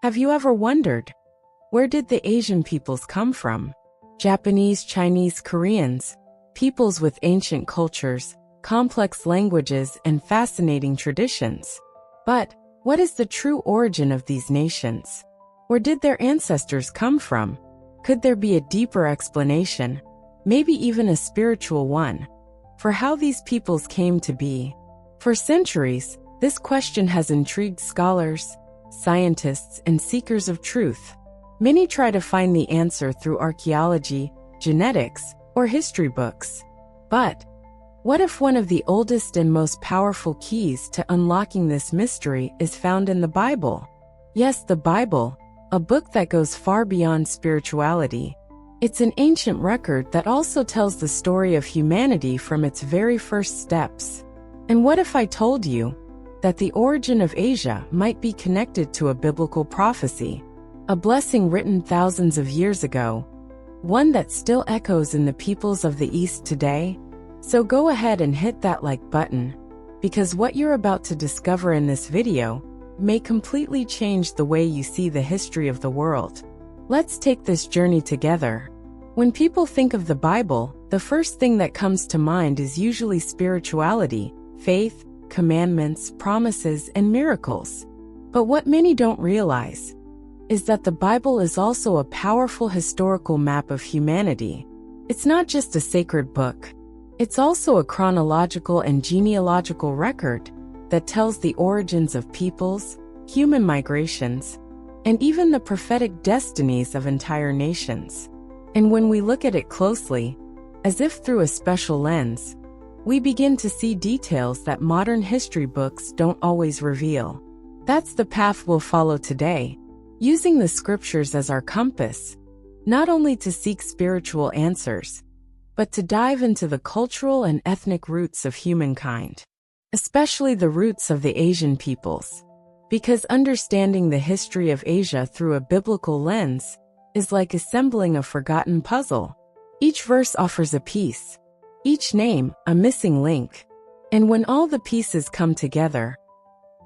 Have you ever wondered, where did the Asian peoples come from? Japanese, Chinese, Koreans, peoples with ancient cultures, complex languages, and fascinating traditions. But what is the true origin of these nations? Where did their ancestors come from? Could there be a deeper explanation, maybe even a spiritual one, for how these peoples came to be? For centuries, this question has intrigued scholars, scientists, and seekers of truth. Many try to find the answer through archaeology, genetics, or history books. But what if one of the oldest and most powerful keys to unlocking this mystery is found in the Bible? Yes, the Bible, a book that goes far beyond spirituality. It's an ancient record that also tells the story of humanity from its very first steps. And what if I told you that the origin of Asia might be connected to a biblical prophecy, a blessing written thousands of years ago, one that still echoes in the peoples of the East today? So go ahead and hit that like button, because what you're about to discover in this video may completely change the way you see the history of the world. Let's take this journey together. When people think of the Bible, the first thing that comes to mind is usually spirituality, faith, commandments, promises, and miracles. But what many don't realize is that the Bible is also a powerful historical map of humanity. It's not just a sacred book. It's also a chronological and genealogical record that tells the origins of peoples, human migrations, and even the prophetic destinies of entire nations. And when we look at it closely, as if through a special lens, we begin to see details that modern history books don't always reveal. That's the path we'll follow today, using the scriptures as our compass, not only to seek spiritual answers, but to dive into the cultural and ethnic roots of humankind, especially the roots of the Asian peoples. Because understanding the history of Asia through a biblical lens is like assembling a forgotten puzzle. Each verse offers a piece, each name a missing link. And when all the pieces come together,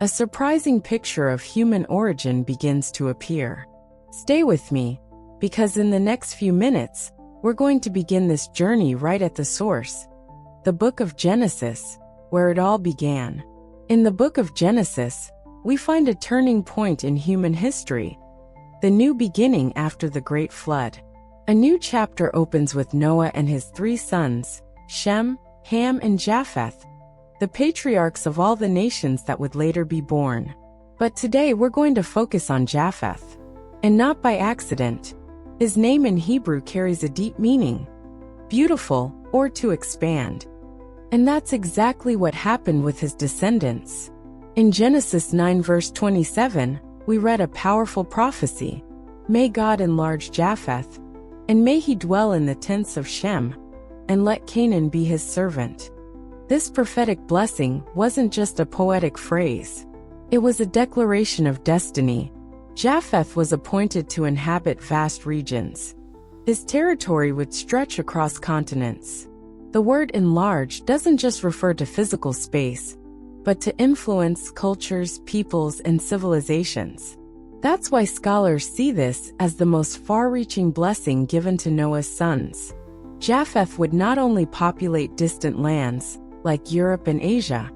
a surprising picture of human origin begins to appear. Stay with me, because in the next few minutes, we're going to begin this journey right at the source, the book of Genesis, where it all began. In the book of Genesis, we find a turning point in human history, the new beginning after the Great Flood. A new chapter opens with Noah and his 3 sons, Shem, Ham, and Japheth, the patriarchs of all the nations that would later be born. But today we're going to focus on Japheth. And not by accident. His name in Hebrew carries a deep meaning, beautiful, or to expand. And that's exactly what happened with his descendants. In Genesis 9 verse 27, we read a powerful prophecy. May God enlarge Japheth, and may he dwell in the tents of Shem, and let Canaan be his servant. This prophetic blessing wasn't just a poetic phrase. It was a declaration of destiny. Japheth was appointed to inhabit vast regions. His territory would stretch across continents. The word enlarge doesn't just refer to physical space, but to influence cultures, peoples, and civilizations. That's why scholars see this as the most far-reaching blessing given to Noah's sons. Japheth would not only populate distant lands, like Europe and Asia,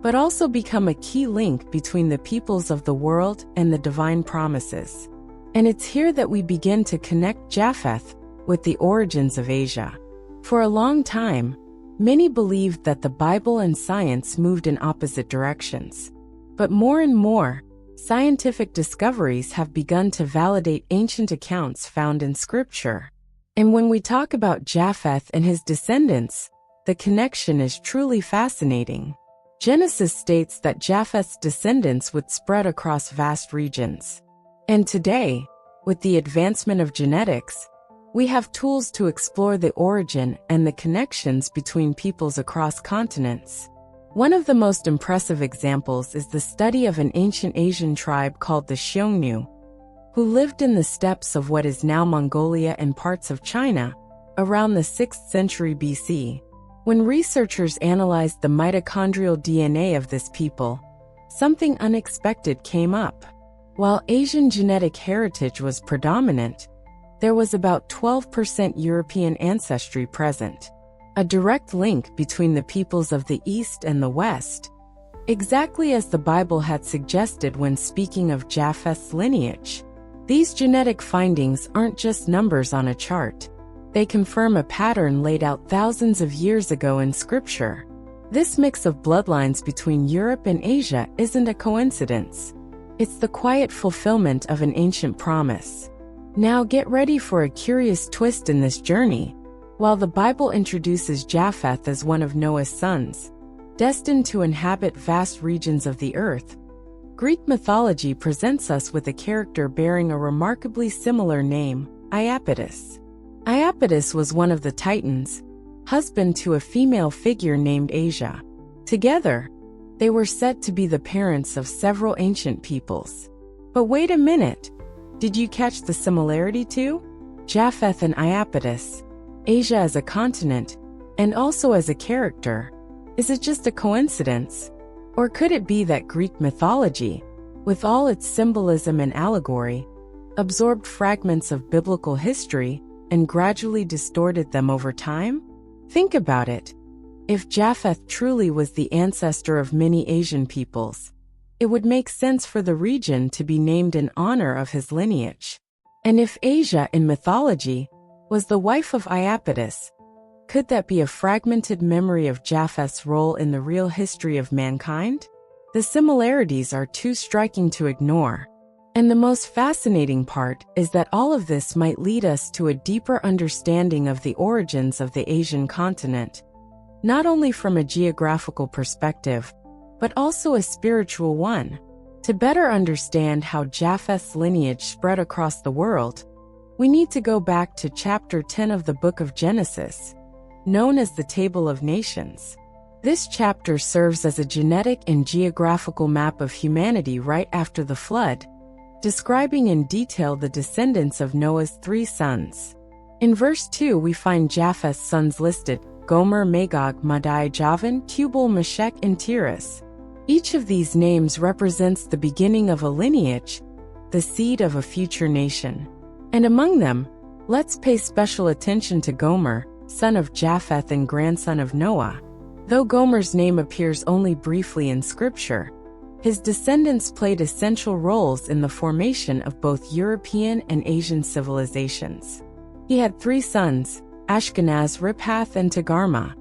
but also become a key link between the peoples of the world and the divine promises. And it's here that we begin to connect Japheth with the origins of Asia. For a long time, many believed that the Bible and science moved in opposite directions. But more and more, scientific discoveries have begun to validate ancient accounts found in Scripture. And when we talk about Japheth and his descendants, the connection is truly fascinating. Genesis states that Japheth's descendants would spread across vast regions. And today, with the advancement of genetics, we have tools to explore the origin and the connections between peoples across continents. One of the most impressive examples is the study of an ancient Asian tribe called the Xiongnu, who lived in the steppes of what is now Mongolia and parts of China, around the 6th century BC. When researchers analyzed the mitochondrial DNA of this people, something unexpected came up. While Asian genetic heritage was predominant, there was about 12% European ancestry present, a direct link between the peoples of the East and the West, exactly as the Bible had suggested when speaking of Japheth's lineage. These genetic findings aren't just numbers on a chart. They confirm a pattern laid out thousands of years ago in Scripture. This mix of bloodlines between Europe and Asia isn't a coincidence. It's the quiet fulfillment of an ancient promise. Now get ready for a curious twist in this journey. While the Bible introduces Japheth as one of Noah's sons, destined to inhabit vast regions of the earth, Greek mythology presents us with a character bearing a remarkably similar name, Iapetus. Iapetus was one of the Titans, husband to a female figure named Asia. Together, they were said to be the parents of several ancient peoples. But wait a minute, did you catch the similarity too? Japheth and Iapetus, Asia as a continent, and also as a character. Is it just a coincidence? Or could it be that Greek mythology, with all its symbolism and allegory, absorbed fragments of biblical history and gradually distorted them over time? Think about it. If Japheth truly was the ancestor of many Asian peoples, it would make sense for the region to be named in honor of his lineage. And if Asia in mythology was the wife of Iapetus, could that be a fragmented memory of Japheth's role in the real history of mankind? The similarities are too striking to ignore. And the most fascinating part is that all of this might lead us to a deeper understanding of the origins of the Asian continent, not only from a geographical perspective, but also a spiritual one. To better understand how Japheth's lineage spread across the world, we need to go back to chapter 10 of the book of Genesis, known as the Table of Nations. This chapter serves as a genetic and geographical map of humanity right after the flood, describing in detail the descendants of Noah's 3 sons. In verse 2 we find Japheth's sons listed: Gomer, Magog, Madai, Javan, Tubal, Meshech, and Tiras. Each of these names represents the beginning of a lineage, the seed of a future nation. And among them, let's pay special attention to Gomer, son of Japheth and grandson of Noah. Though Gomer's name appears only briefly in Scripture, his descendants played essential roles in the formation of both European and Asian civilizations. He had 3 sons, Ashkenaz, Riphath, and Togarmah,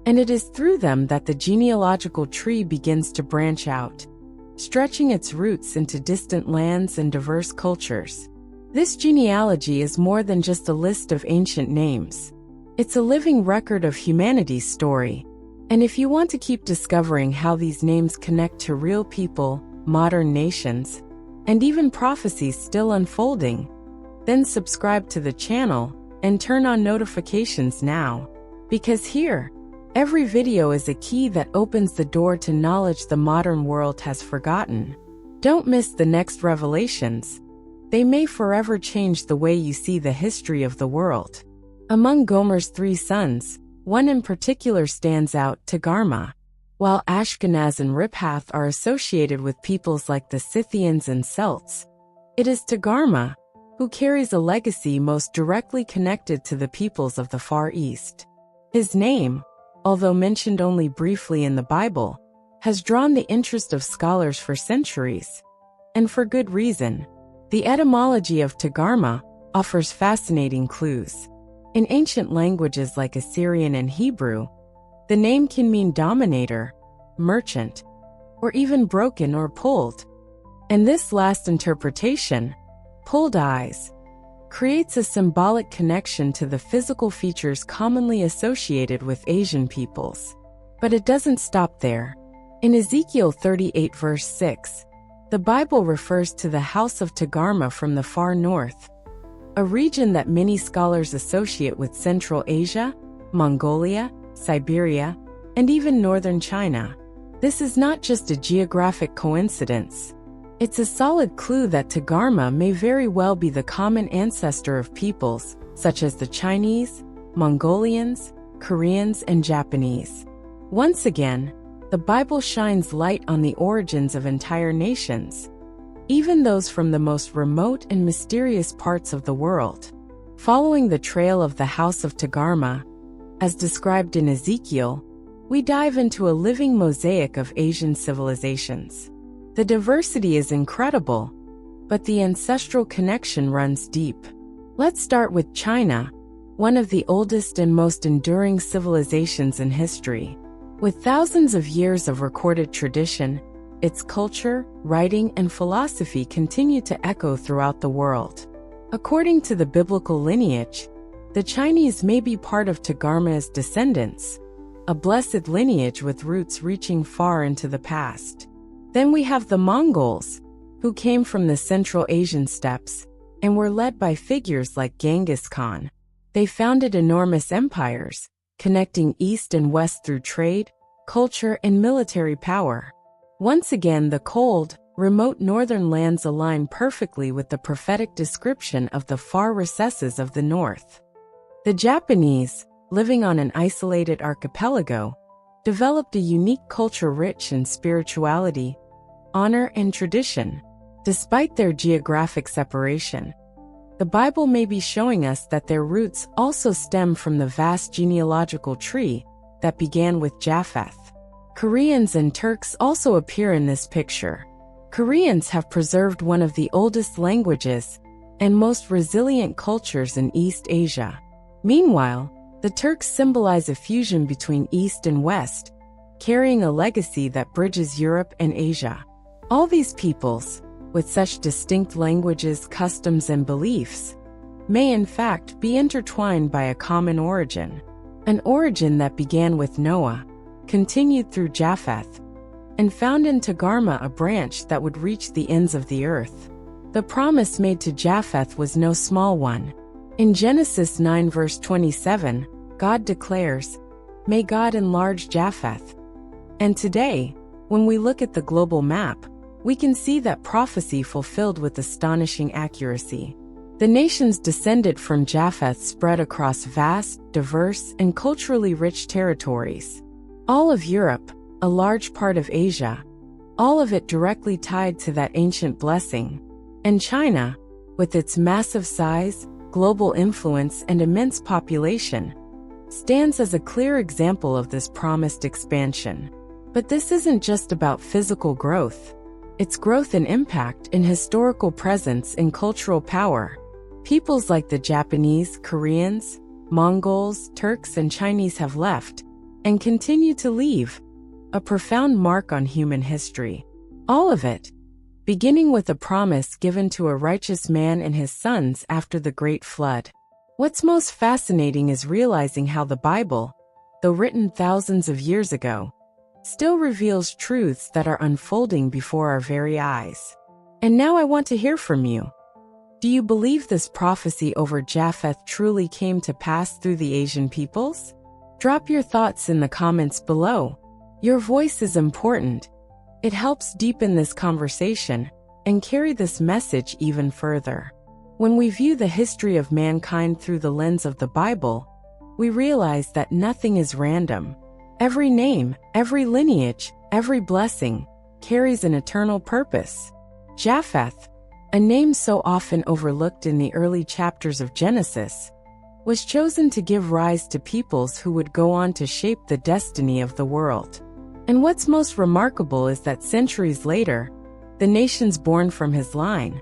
and it is through them that the genealogical tree begins to branch out, stretching its roots into distant lands and diverse cultures. This genealogy is more than just a list of ancient names. It's a living record of humanity's story. And if you want to keep discovering how these names connect to real people, modern nations, and even prophecies still unfolding, then subscribe to the channel and turn on notifications now. Because here, every video is a key that opens the door to knowledge the modern world has forgotten. Don't miss the next revelations. They may forever change the way you see the history of the world. Among Gomer's 3 sons, one in particular stands out, Togarmah. While Ashkenaz and Riphath are associated with peoples like the Scythians and Celts, it is Togarmah who carries a legacy most directly connected to the peoples of the Far East. His name, although mentioned only briefly in the Bible, has drawn the interest of scholars for centuries. And for good reason. The etymology of Togarmah offers fascinating clues. In ancient languages like Assyrian and Hebrew, the name can mean dominator, merchant, or even broken or pulled. And this last interpretation, pulled eyes, creates a symbolic connection to the physical features commonly associated with Asian peoples. But it doesn't stop there. In Ezekiel 38 verse 6, the Bible refers to the house of Togarmah from the far north, a region that many scholars associate with Central Asia, Mongolia, Siberia, and even northern China. This is not just a geographic coincidence. It's a solid clue that Togarmah may very well be the common ancestor of peoples such as the Chinese, Mongolians, Koreans, and Japanese. Once again, the Bible shines light on the origins of entire nations. even those from the most remote and mysterious parts of the world. Following the trail of the house of Togarmah, as described in Ezekiel, we dive into a living mosaic of Asian civilizations. The diversity is incredible, but the ancestral connection runs deep. Let's start with China, one of the oldest and most enduring civilizations in history. With thousands of years of recorded tradition, its culture, writing, and philosophy continue to echo throughout the world. According to the biblical lineage, the Chinese may be part of Togarmah's descendants, a blessed lineage with roots reaching far into the past. Then we have the Mongols, who came from the Central Asian steppes and were led by figures like Genghis Khan. They founded enormous empires, connecting East and West through trade, culture, and military power. Once again, the cold, remote northern lands align perfectly with the prophetic description of the far recesses of the north. The Japanese, living on an isolated archipelago, developed a unique culture rich in spirituality, honor, and tradition. Despite their geographic separation, the Bible may be showing us that their roots also stem from the vast genealogical tree that began with Japheth. Koreans and Turks also appear in this picture. Koreans have preserved one of the oldest languages and most resilient cultures in East Asia. Meanwhile, the Turks symbolize a fusion between East and West, carrying a legacy that bridges Europe and Asia. All these peoples, with such distinct languages, customs, and beliefs, may in fact be intertwined by a common origin. An origin that began with Noah, continued through Japheth, and found in Togarmah a branch that would reach the ends of the earth. The promise made to Japheth was no small one. In Genesis 9 verse 27, God declares, "May God enlarge Japheth." And today, when we look at the global map, we can see that prophecy fulfilled with astonishing accuracy. The nations descended from Japheth spread across vast, diverse, and culturally rich territories. All of Europe, a large part of Asia, all of it directly tied to that ancient blessing. And China, with its massive size, global influence, and immense population, stands as a clear example of this promised expansion. But this isn't just about physical growth. It's growth in impact, in historical presence, and cultural power. Peoples like the Japanese, Koreans, Mongols, Turks, and Chinese have left, and continue to leave, a profound mark on human history. All of it, beginning with a promise given to a righteous man and his sons after the Great Flood. What's most fascinating is realizing how the Bible, though written thousands of years ago, still reveals truths that are unfolding before our very eyes. And now I want to hear from you. Do you believe this prophecy over Japheth truly came to pass through the Asian peoples? Drop your thoughts in the comments below. Your voice is important. It helps deepen this conversation and carry this message even further. When we view the history of mankind through the lens of the Bible, we realize that nothing is random. Every name, every lineage, every blessing carries an eternal purpose. Japheth, a name so often overlooked in the early chapters of Genesis, was chosen to give rise to peoples who would go on to shape the destiny of the world. And what's most remarkable is that centuries later, the nations born from his line,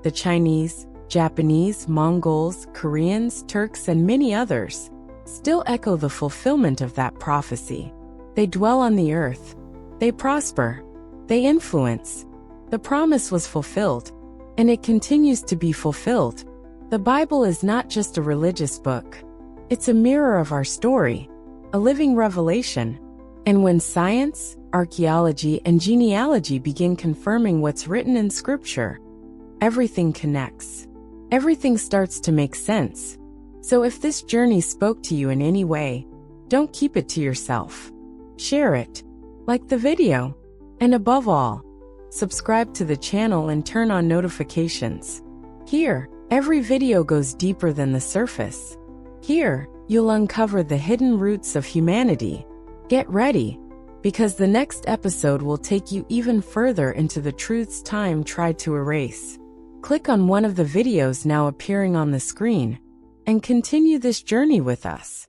the Chinese, Japanese, Mongols, Koreans, Turks, and many others, still echo the fulfillment of that prophecy. They dwell on the earth. They prosper. They influence. The promise was fulfilled, and it continues to be fulfilled. The Bible is not just a religious book. It's a mirror of our story, a living revelation. And when science, archaeology, and genealogy begin confirming what's written in Scripture, everything connects. Everything starts to make sense. So if this journey spoke to you in any way, don't keep it to yourself. Share it, like the video, and above all, subscribe to the channel and turn on notifications. Here, every video goes deeper than the surface. Here, you'll uncover the hidden roots of humanity. Get ready, because the next episode will take you even further into the truths time tried to erase. Click on one of the videos now appearing on the screen and continue this journey with us.